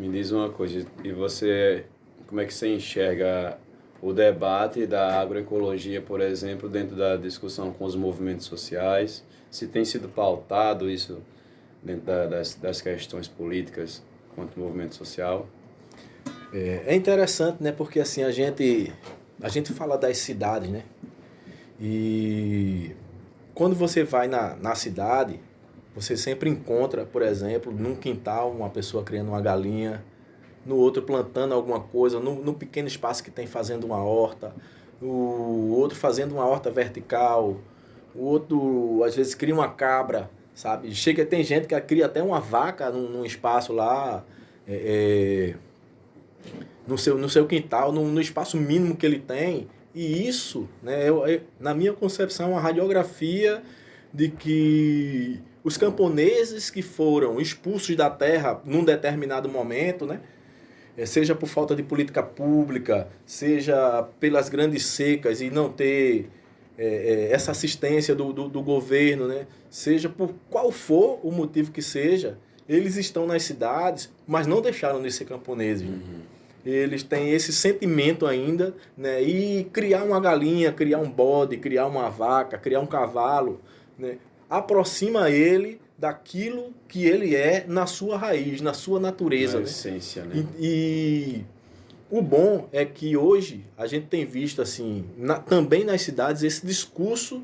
Me diz uma coisa, e você, como é que você enxerga o debate da agroecologia, por exemplo, dentro da discussão com os movimentos sociais? Se tem sido pautado isso dentro das questões políticas quanto ao movimento social? É interessante, né? Porque assim, a gente fala das cidades, né? E quando você vai na cidade, você sempre encontra, por exemplo, num quintal, uma pessoa criando uma galinha, no outro plantando alguma coisa, no pequeno espaço que tem fazendo uma horta, o outro fazendo uma horta vertical, o outro às vezes cria uma cabra, sabe? Tem gente que cria até uma vaca num espaço lá, é, no seu quintal, no espaço mínimo que ele tem. E isso, né, na minha concepção, é uma radiografia de que os camponeses que foram expulsos da terra num determinado momento, né, seja por falta de política pública, seja pelas grandes secas e não ter essa assistência do governo, né, seja por qual for o motivo que seja, eles estão nas cidades, mas não deixaram de ser camponeses. Eles têm esse sentimento ainda, né? E criar uma galinha, criar um bode, criar uma vaca, criar um cavalo, né? Aproxima ele daquilo que ele é na sua raiz, na sua natureza, Na né? essência, né? E o bom é que hoje a gente tem visto assim, também nas cidades, esse discurso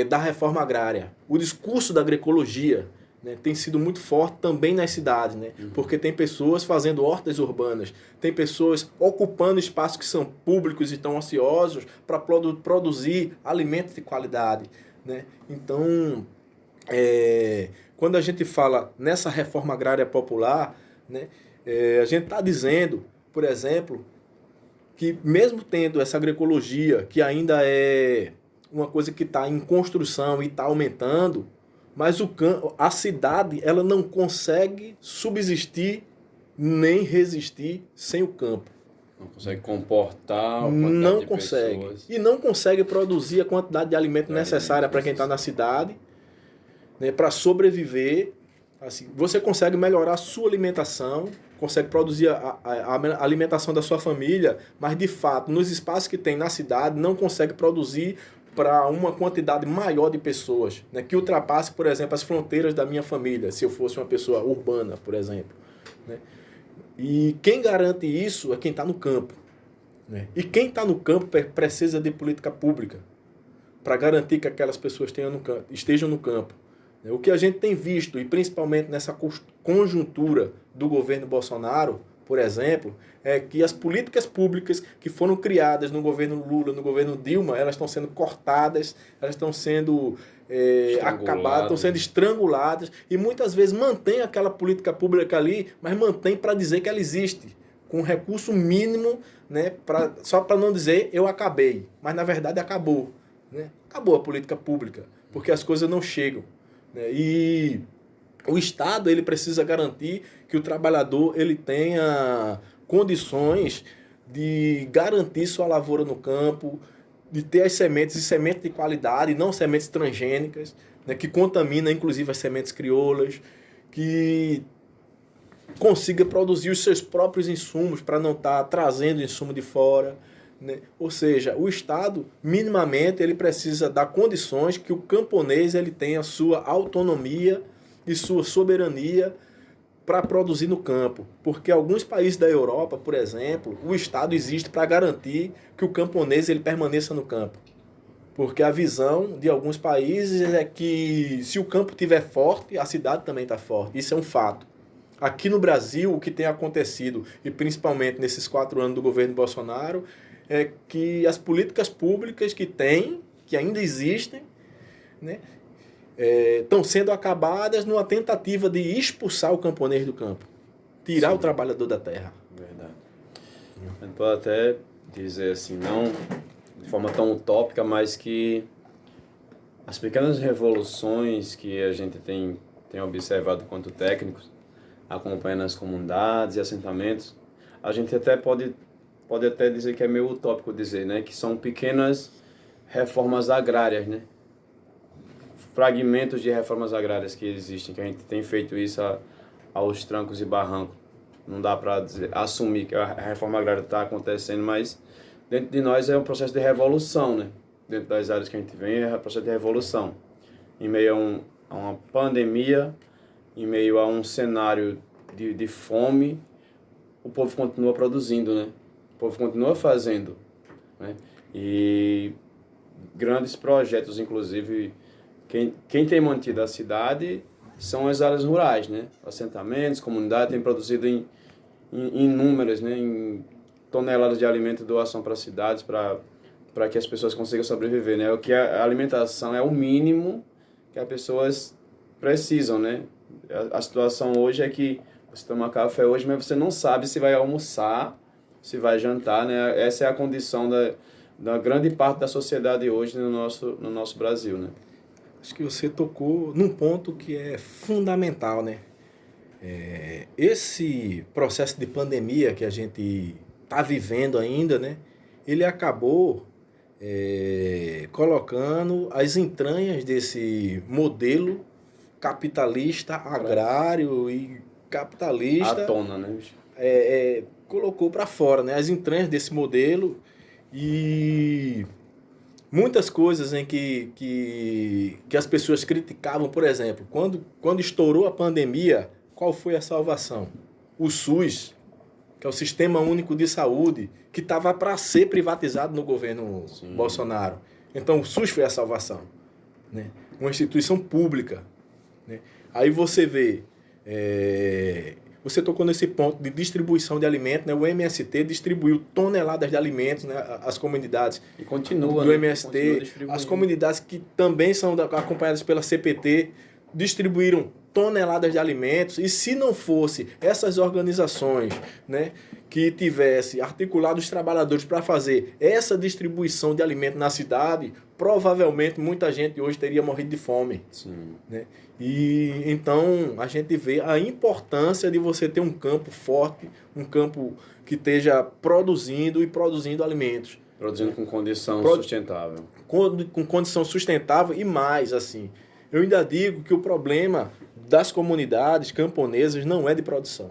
da reforma agrária, o discurso da agroecologia, né, tem sido muito forte também nas cidades, né? Porque tem pessoas fazendo hortas urbanas, tem pessoas ocupando espaços que são públicos e estão ociosos para produzir alimentos de qualidade, né? Então, quando a gente fala nessa reforma agrária popular, né, a gente está dizendo, por exemplo, que mesmo tendo essa agroecologia, que ainda é uma coisa que está em construção e está aumentando, mas a cidade ela não consegue subsistir nem resistir sem o campo. Não consegue comportar a quantidade Não de consegue. pessoas. E não consegue produzir a quantidade de alimento necessária para quem está na cidade, né, para sobreviver. Assim, você consegue melhorar a sua alimentação, consegue produzir a alimentação da sua família, mas de fato, nos espaços que tem na cidade, não consegue produzir para uma quantidade maior de pessoas, né, que ultrapasse, por exemplo, as fronteiras da minha família, se eu fosse uma pessoa urbana, por exemplo, né? E quem garante isso é quem está no campo, né? E quem está no campo precisa de política pública para garantir que aquelas pessoas estejam no campo. O que a gente tem visto, e principalmente nessa conjuntura do governo Bolsonaro, por exemplo, é que as políticas públicas que foram criadas no governo Lula, no governo Dilma, elas estão sendo cortadas, elas estão sendo acabadas, estão sendo estranguladas, e muitas vezes mantém aquela política pública ali, mas mantém para dizer que ela existe, com recurso mínimo, né, só para não dizer eu acabei, mas na verdade acabou. Né? Acabou a política pública, porque as coisas não chegam. Né? E o Estado ele precisa garantir que o trabalhador ele tenha condições de garantir sua lavoura no campo, de ter as sementes, e sementes de qualidade, não sementes transgênicas, né, que contaminam inclusive as sementes crioulas, que consiga produzir os seus próprios insumos para não estar trazendo insumo de fora. Né? Ou seja, o Estado, minimamente, ele precisa dar condições que o camponês ele tenha sua autonomia e sua soberania para produzir no campo. Porque alguns países da Europa, por exemplo, o Estado existe para garantir que o camponês ele permaneça no campo. Porque a visão de alguns países é que se o campo estiver forte, a cidade também está forte. Isso é um fato. Aqui no Brasil, o que tem acontecido, e principalmente nesses 4 anos do governo Bolsonaro, é que as políticas públicas que ainda existem, né, estão sendo acabadas numa tentativa de expulsar o camponês do campo, tirar o trabalhador da terra. Verdade. A gente pode até dizer assim, não de forma tão utópica, mas que as pequenas revoluções que a gente tem observado quanto técnicos, acompanhando as comunidades e assentamentos, a gente até pode até dizer que é meio utópico dizer, né, que são pequenas reformas agrárias, né? Fragmentos de reformas agrárias que existem, que a gente tem feito isso aos trancos e barrancos. não dá para assumir que a reforma agrária está acontecendo, mas dentro de nós é um processo de revolução, né? Dentro das áreas que a gente vem é um processo de revolução. Em meio a uma pandemia, em meio a um cenário de fome, o povo continua produzindo, né? O povo continua fazendo, né? E grandes projetos, inclusive, quem tem mantido a cidade são as áreas rurais, né? Assentamentos, comunidade, tem produzido em números, né? Em toneladas de alimento e doação para as cidades, para que as pessoas consigam sobreviver, né? O que a alimentação é o mínimo que as pessoas precisam, né? A situação hoje é que você toma café hoje, mas você não sabe se vai almoçar, se vai jantar, né? Essa é a condição da grande parte da sociedade hoje no nosso Brasil, né? Acho que você tocou num ponto que é fundamental, né? Esse processo de pandemia que a gente está vivendo ainda, né? Ele acabou colocando as entranhas desse modelo capitalista, agrário e capitalista... À tona, né? Colocou para fora, né? As entranhas desse modelo e muitas coisas em que as pessoas criticavam, por exemplo, quando estourou a pandemia, qual foi a salvação? O SUS, que é o Sistema Único de Saúde, que estava para ser privatizado no governo Bolsonaro. Então, o SUS foi a salvação, né? Uma instituição pública, né? Aí você vê, você tocou nesse ponto de distribuição de alimentos, né? O MST distribuiu toneladas de alimentos, né? Às comunidades. E continua, do né? MST, as comunidades que também são acompanhadas pela CPT, distribuíram toneladas de alimentos, e se não fosse essas organizações, né, que tivesse articulado os trabalhadores para fazer essa distribuição de alimentos na cidade, provavelmente muita gente hoje teria morrido de fome. Sim. Né? E então a gente vê a importância de você ter um campo forte, um campo que esteja produzindo alimentos. Produzindo com condição sustentável. Com condição sustentável e mais, assim. Eu ainda digo que o problema das comunidades camponesas não é de produção.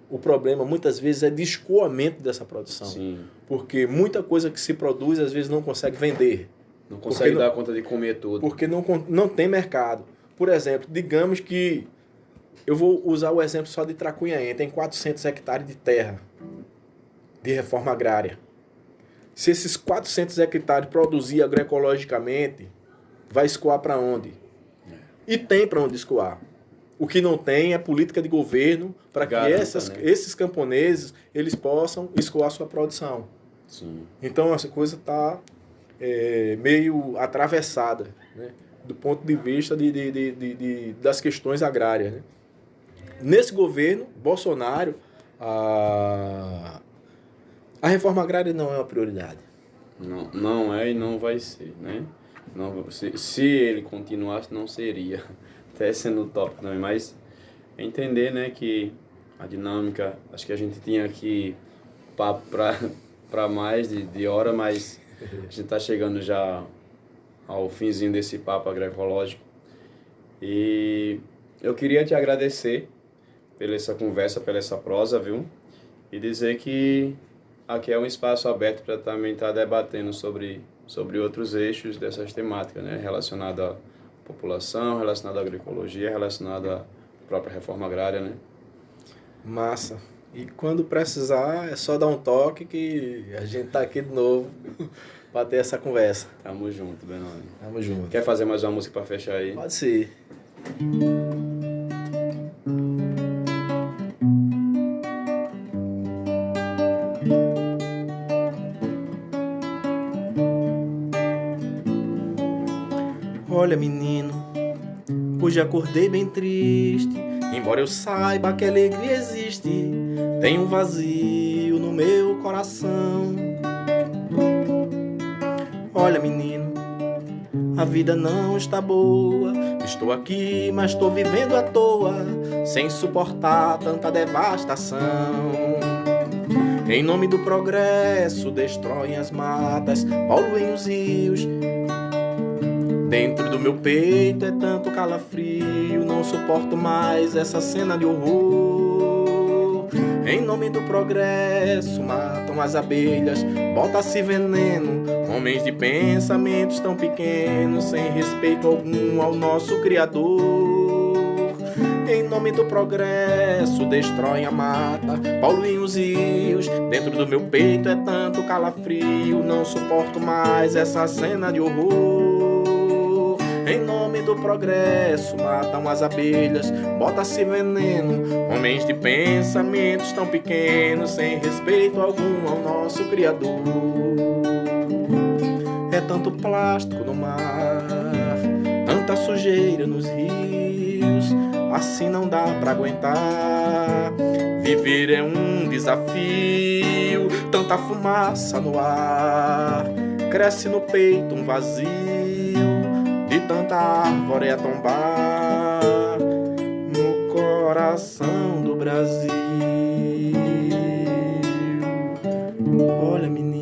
O problema, muitas vezes, é de escoamento dessa produção. Sim. Porque muita coisa que se produz, às vezes, não consegue vender. Não consegue dar conta de comer tudo. Porque não tem mercado. Por exemplo, digamos que... Eu vou usar o exemplo só de Tracunhaém. Tem 400 hectares de terra de reforma agrária. Se esses 400 hectares produzir agroecologicamente, vai escoar para onde? E tem para onde escoar. O que não tem é política de governo para que esses camponeses eles possam escoar sua produção. Sim. Então, essa coisa está meio atravessada, né? Do ponto de vista das questões agrárias. Né? Nesse governo, Bolsonaro, a reforma agrária não é uma prioridade. Não é e não vai ser, né? Não, se ele continuasse, não seria. Até sendo utópico também, mas entender, né, que a dinâmica, acho que a gente tinha aqui papo para mais de hora, mas a gente está chegando já ao finzinho desse papo agroecológico. E eu queria te agradecer pela essa conversa, pela essa prosa, viu? E dizer que aqui é um espaço aberto para também estar debatendo sobre outros eixos dessas temáticas, né? Relacionado à população, relacionado à agroecologia, relacionado à própria reforma agrária, né? Massa. E quando precisar, é só dar um toque que a gente tá aqui de novo para ter essa conversa. Tamo junto, Benoni. Tamo junto. Quer fazer mais uma música para fechar aí? Pode ser. Olha, menino, hoje acordei bem triste. Embora eu saiba que a alegria existe, tem um vazio no meu coração. Olha, menino, a vida não está boa. Estou aqui, mas estou vivendo à toa, sem suportar tanta devastação. Em nome do progresso, destroem as matas, poluem os rios. Dentro do meu peito é tanto calafrio, não suporto mais essa cena de horror. nome do progresso matam as abelhas, bota-se veneno. Homens de pensamentos tão pequenos, sem respeito algum ao nosso Criador. Em nome do progresso destroem a mata, poluem os rios. Dentro do meu peito é tanto calafrio, não suporto mais essa cena de horror. Em nome do progresso matam as abelhas, bota-se veneno. Homens de pensamentos tão pequenos, sem respeito algum ao nosso Criador. É tanto plástico no mar, tanta sujeira nos rios, assim não dá pra aguentar. Viver é um desafio, tanta fumaça no ar, cresce no peito um vazio, de tanta árvore a tombar no coração do Brasil. Olha, menina,